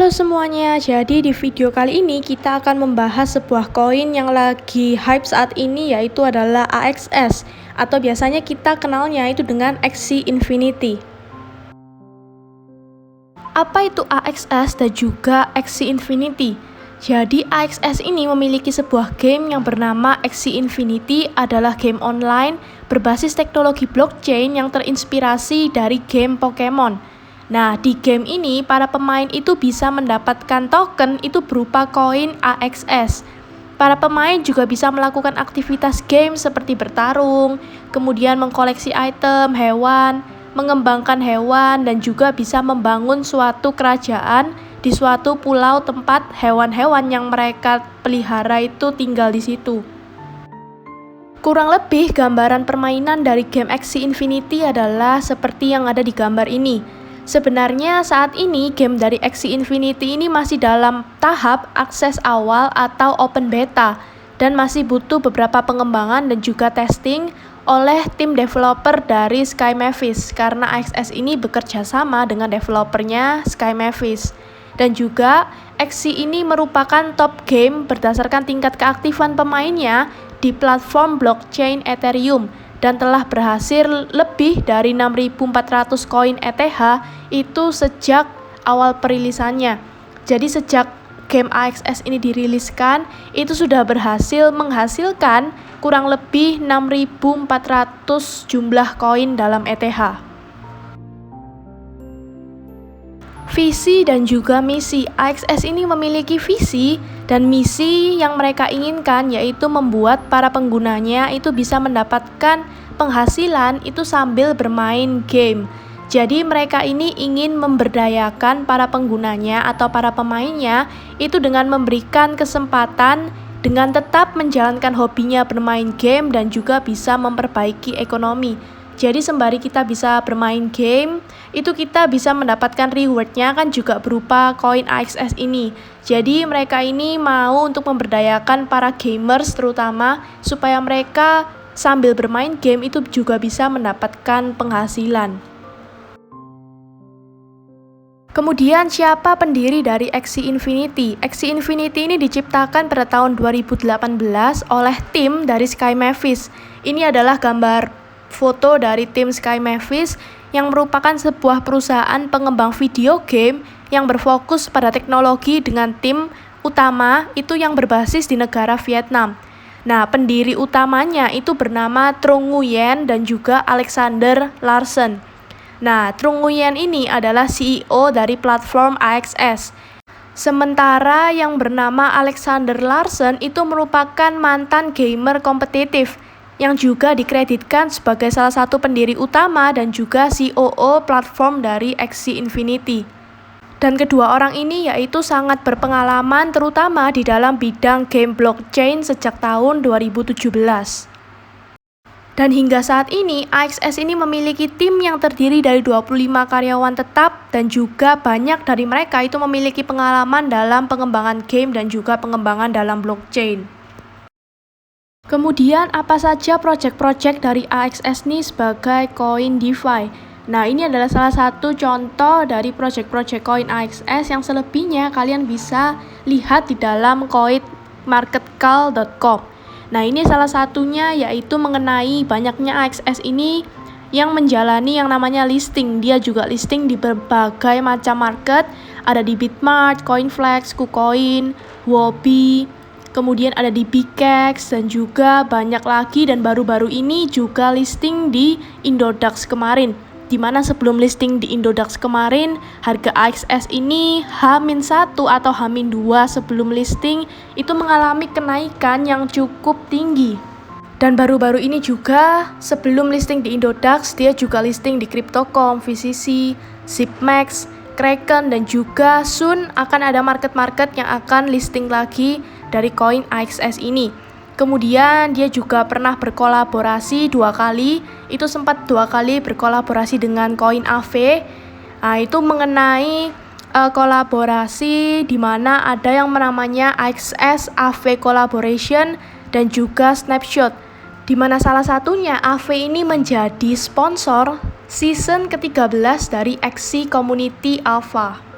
Halo semuanya, jadi di video kali ini kita akan membahas sebuah koin yang lagi hype saat ini, yaitu adalah AXS, atau biasanya kita kenalnya itu dengan Axie Infinity. Apa itu AXS dan juga Axie Infinity? Jadi AXS ini memiliki sebuah game yang bernama Axie Infinity, adalah game online berbasis teknologi blockchain yang terinspirasi dari game Pokemon. Nah, di game ini para pemain itu bisa mendapatkan token itu berupa koin AXS. Para pemain juga bisa melakukan aktivitas game seperti bertarung, kemudian mengkoleksi item, hewan, mengembangkan hewan, dan juga bisa membangun suatu kerajaan di suatu pulau tempat hewan-hewan yang mereka pelihara itu tinggal di situ. Kurang lebih gambaran permainan dari game Axie Infinity adalah seperti yang ada di gambar ini. Sebenarnya saat ini game dari Axie Infinity ini masih dalam tahap akses awal atau open beta dan masih butuh beberapa pengembangan dan juga testing oleh tim developer dari Sky Mavis, karena AXS ini bekerja sama dengan developernya Sky Mavis. Dan juga Axie ini merupakan top game berdasarkan tingkat keaktifan pemainnya di platform blockchain Ethereum dan telah berhasil lebih dari 6.400 koin ETH itu sejak awal perilisannya. Jadi sejak game AXS ini diriliskan, itu sudah berhasil menghasilkan kurang lebih 6.400 jumlah koin dalam ETH. Visi dan juga misi. AXS ini memiliki visi dan misi yang mereka inginkan, yaitu membuat para penggunanya itu bisa mendapatkan penghasilan itu sambil bermain game. Jadi mereka ini ingin memberdayakan para penggunanya atau para pemainnya itu dengan memberikan kesempatan dengan tetap menjalankan hobinya bermain game dan juga bisa memperbaiki ekonomi. Jadi sembari kita bisa bermain game, itu kita bisa mendapatkan rewardnya kan juga berupa koin AXS ini. Jadi mereka ini mau untuk memberdayakan para gamers terutama supaya mereka sambil bermain game itu juga bisa mendapatkan penghasilan. Kemudian siapa pendiri dari Axie Infinity? Axie Infinity ini diciptakan pada tahun 2018 oleh tim dari Sky Mavis. Ini adalah gambar foto dari tim Sky Mavis yang merupakan sebuah perusahaan pengembang video game yang berfokus pada teknologi dengan tim utama itu yang berbasis di negara Vietnam. Nah, pendiri utamanya itu bernama Trung Nguyen dan juga Alexander Larsen. Nah, Trung Nguyen ini adalah CEO dari platform AXS. Sementara yang bernama Alexander Larsen itu merupakan mantan gamer kompetitif yang juga dikreditkan sebagai salah satu pendiri utama dan juga COO platform dari Axie Infinity. Dan kedua orang ini yaitu sangat berpengalaman terutama di dalam bidang game blockchain sejak tahun 2017. Dan hingga saat ini, AXS ini memiliki tim yang terdiri dari 25 karyawan tetap dan juga banyak dari mereka itu memiliki pengalaman dalam pengembangan game dan juga pengembangan dalam blockchain. Kemudian apa saja project-project dari AXS ini sebagai koin DeFi? Nah, ini adalah salah satu contoh dari project-project koin AXS yang selebihnya kalian bisa lihat di dalam coinmarketcap.com. Nah, ini salah satunya yaitu mengenai banyaknya AXS ini yang menjalani yang namanya listing. Dia juga listing di berbagai macam market, ada di Bitmart, Coinflex, KuCoin, Huobi, kemudian ada di Bikex dan juga banyak lagi, dan baru-baru ini juga listing di Indodax kemarin. Dimana sebelum listing di Indodax kemarin, harga AXS ini H-1 atau H-2 sebelum listing itu mengalami kenaikan yang cukup tinggi. Dan baru-baru ini juga sebelum listing di Indodax, dia juga listing di Crypto.com, VCC, Zipmax, Kraken, dan juga soon akan ada market-market yang akan listing lagi dari koin AXS ini. Kemudian dia juga pernah berkolaborasi 2 kali, itu sempat 2 kali berkolaborasi dengan koin AV. Nah, itu mengenai kolaborasi di mana ada yang namanya AXS AV Collaboration dan juga Snapshot, di mana salah satunya AV ini menjadi sponsor season ke-13 dari Axie Community Alpha.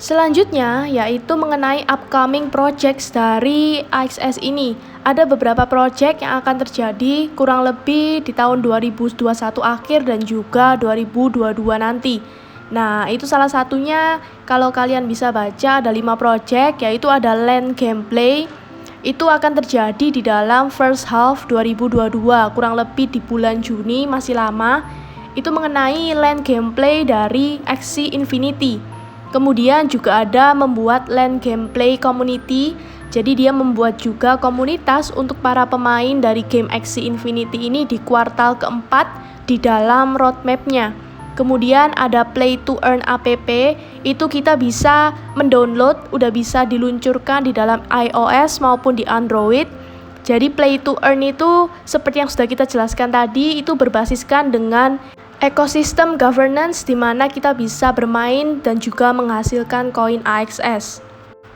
Selanjutnya yaitu mengenai upcoming projects dari AXS ini. Ada beberapa project yang akan terjadi kurang lebih di tahun 2021 akhir dan juga 2022 nanti. Nah, itu salah satunya kalau kalian bisa baca ada 5 project, yaitu ada land gameplay. Itu akan terjadi di dalam first half 2022, kurang lebih di bulan Juni, masih lama. Itu mengenai land gameplay dari Axie Infinity. Kemudian juga ada membuat land gameplay community. Jadi dia membuat juga komunitas untuk para pemain dari game Axie Infinity ini di kuartal keempat di dalam roadmap-nya. Kemudian ada play to earn app, itu kita bisa mendownload, udah bisa diluncurkan di dalam iOS maupun di Android. Jadi play to earn itu seperti yang sudah kita jelaskan tadi, itu berbasiskan dengan ekosistem governance di mana kita bisa bermain dan juga menghasilkan koin AXS.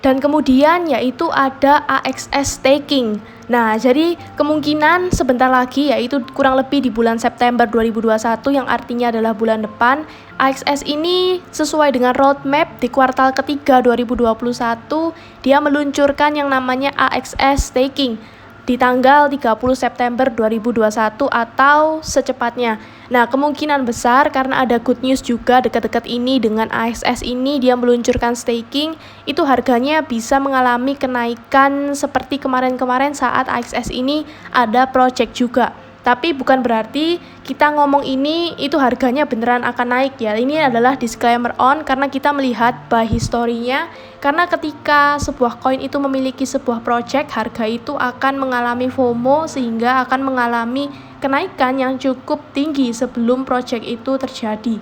Dan kemudian yaitu ada AXS staking. Nah, jadi kemungkinan sebentar lagi yaitu kurang lebih di bulan September 2021 yang artinya adalah bulan depan, AXS ini sesuai dengan roadmap di kuartal ketiga 2021 dia meluncurkan yang namanya AXS staking di tanggal 30 September 2021 atau secepatnya. Nah, kemungkinan besar karena ada good news juga dekat-dekat ini dengan AXS ini dia meluncurkan staking, itu harganya bisa mengalami kenaikan seperti kemarin-kemarin saat AXS ini ada project juga. Tapi bukan berarti kita ngomong ini itu harganya beneran akan naik ya. Ini adalah disclaimer on karena kita melihat by historinya. Karena ketika sebuah koin itu memiliki sebuah project, harga itu akan mengalami FOMO sehingga akan mengalami kenaikan yang cukup tinggi sebelum project itu terjadi.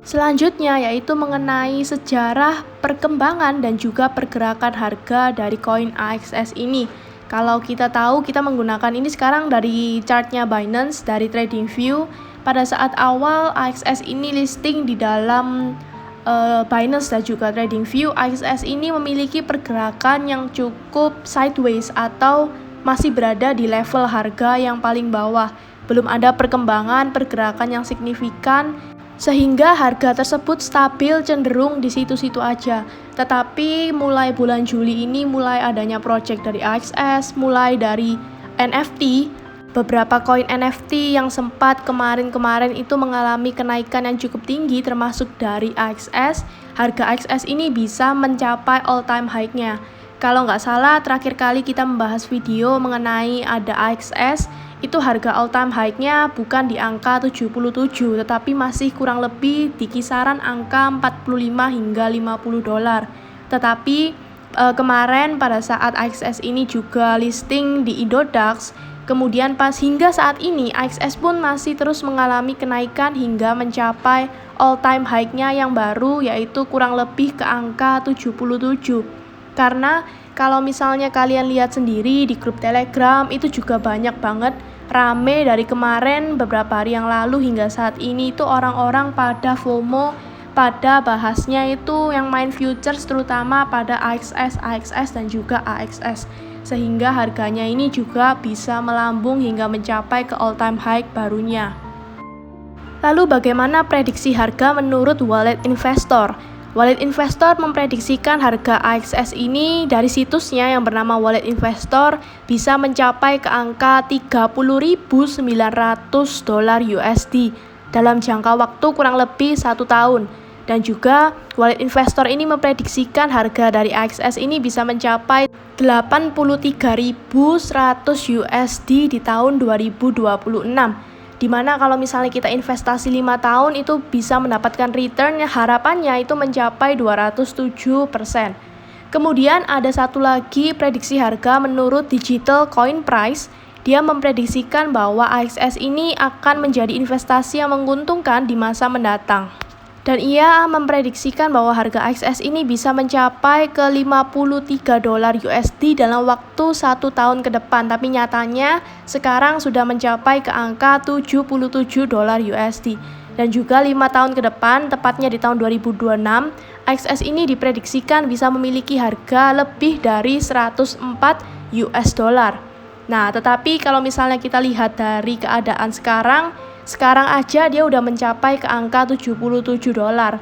Selanjutnya yaitu mengenai sejarah perkembangan dan juga pergerakan harga dari koin AXS ini. Kalau kita tahu, kita menggunakan ini sekarang dari chartnya Binance, dari TradingView. Pada saat awal AXS ini listing di dalam Binance dan juga TradingView, AXS ini memiliki pergerakan yang cukup sideways atau masih berada di level harga yang paling bawah. Belum ada perkembangan pergerakan yang signifikan, sehingga harga tersebut stabil cenderung di situ-situ aja. Tetapi mulai bulan Juli ini mulai adanya project dari AXS, mulai dari NFT, beberapa koin NFT yang sempat kemarin-kemarin itu mengalami kenaikan yang cukup tinggi termasuk dari AXS. Harga AXS ini bisa mencapai all time high-nya. Kalau nggak salah terakhir kali kita membahas video mengenai ada AXS, itu harga all time high-nya bukan di angka 77 tetapi masih kurang lebih di kisaran angka 45 hingga 50 dolar. Tetapi kemarin pada saat AXS ini juga listing di Indodax, kemudian pas hingga saat ini AXS pun masih terus mengalami kenaikan hingga mencapai all time high-nya yang baru yaitu kurang lebih ke angka 77. Karena kalau misalnya kalian lihat sendiri di grup Telegram itu juga banyak banget rame dari kemarin beberapa hari yang lalu hingga saat ini itu orang-orang pada FOMO, pada bahasnya itu yang main futures terutama pada AXS dan juga AXS. Sehingga harganya ini juga bisa melambung hingga mencapai ke all time high barunya. Lalu bagaimana prediksi harga menurut Wallet Investor? Wallet Investor memprediksikan harga AXS ini dari situsnya yang bernama Wallet Investor bisa mencapai ke angka 30.900 dolar USD dalam jangka waktu kurang lebih 1 tahun. Dan juga Wallet Investor ini memprediksikan harga dari AXS ini bisa mencapai 83.100 USD di tahun 2026. Dimana kalau misalnya kita investasi 5 tahun itu bisa mendapatkan return yang harapannya itu mencapai 207%. Kemudian ada satu lagi prediksi harga menurut Digital Coin Price. Dia memprediksikan bahwa AXS ini akan menjadi investasi yang menguntungkan di masa mendatang. Dan ia memprediksikan bahwa harga AXS ini bisa mencapai ke 53 dolar USD dalam waktu 1 tahun ke depan. Tapi nyatanya sekarang sudah mencapai ke angka 77 dolar USD. Dan juga 5 tahun ke depan, tepatnya di tahun 2026, AXS ini diprediksikan bisa memiliki harga lebih dari 104 US dollar. Nah, tetapi kalau misalnya kita lihat dari keadaan sekarang aja dia udah mencapai ke angka 77 dolar.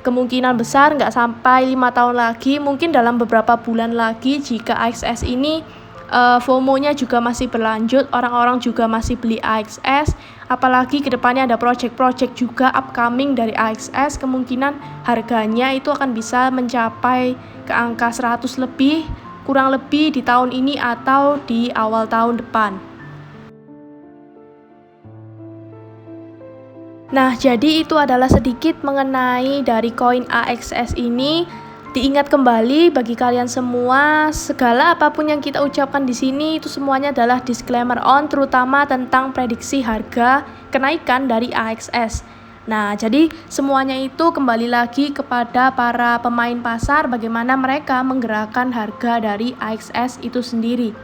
kemungkinan besar nggak sampai 5 tahun lagi, mungkin dalam beberapa bulan lagi jika AXS ini FOMO-nya juga masih berlanjut, orang-orang juga masih beli AXS, apalagi kedepannya ada project-project juga upcoming dari AXS, kemungkinan harganya itu akan bisa mencapai ke angka 100 lebih, kurang lebih di tahun ini atau di awal tahun depan. Nah, jadi itu adalah sedikit mengenai dari koin AXS ini. Diingat kembali bagi kalian semua, segala apapun yang kita ucapkan di sini itu semuanya adalah disclaimer on, terutama tentang prediksi harga kenaikan dari AXS. Nah, jadi semuanya itu kembali lagi kepada para pemain pasar, bagaimana mereka menggerakkan harga dari AXS itu sendiri.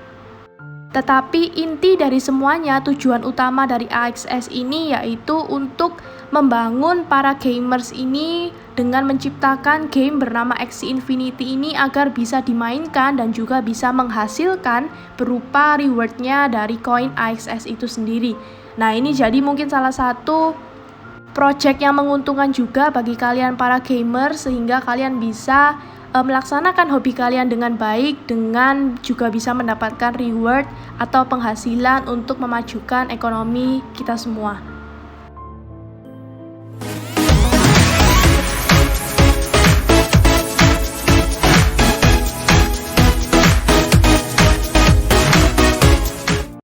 Tetapi inti dari semuanya, tujuan utama dari AXS ini yaitu untuk membangun para gamers ini dengan menciptakan game bernama Axie Infinity ini agar bisa dimainkan dan juga bisa menghasilkan berupa rewardnya dari koin AXS itu sendiri. Nah, ini jadi mungkin salah satu project yang menguntungkan juga bagi kalian para gamer, sehingga kalian bisa melaksanakan hobi kalian dengan baik, dengan juga bisa mendapatkan reward atau penghasilan untuk memajukan ekonomi kita semua.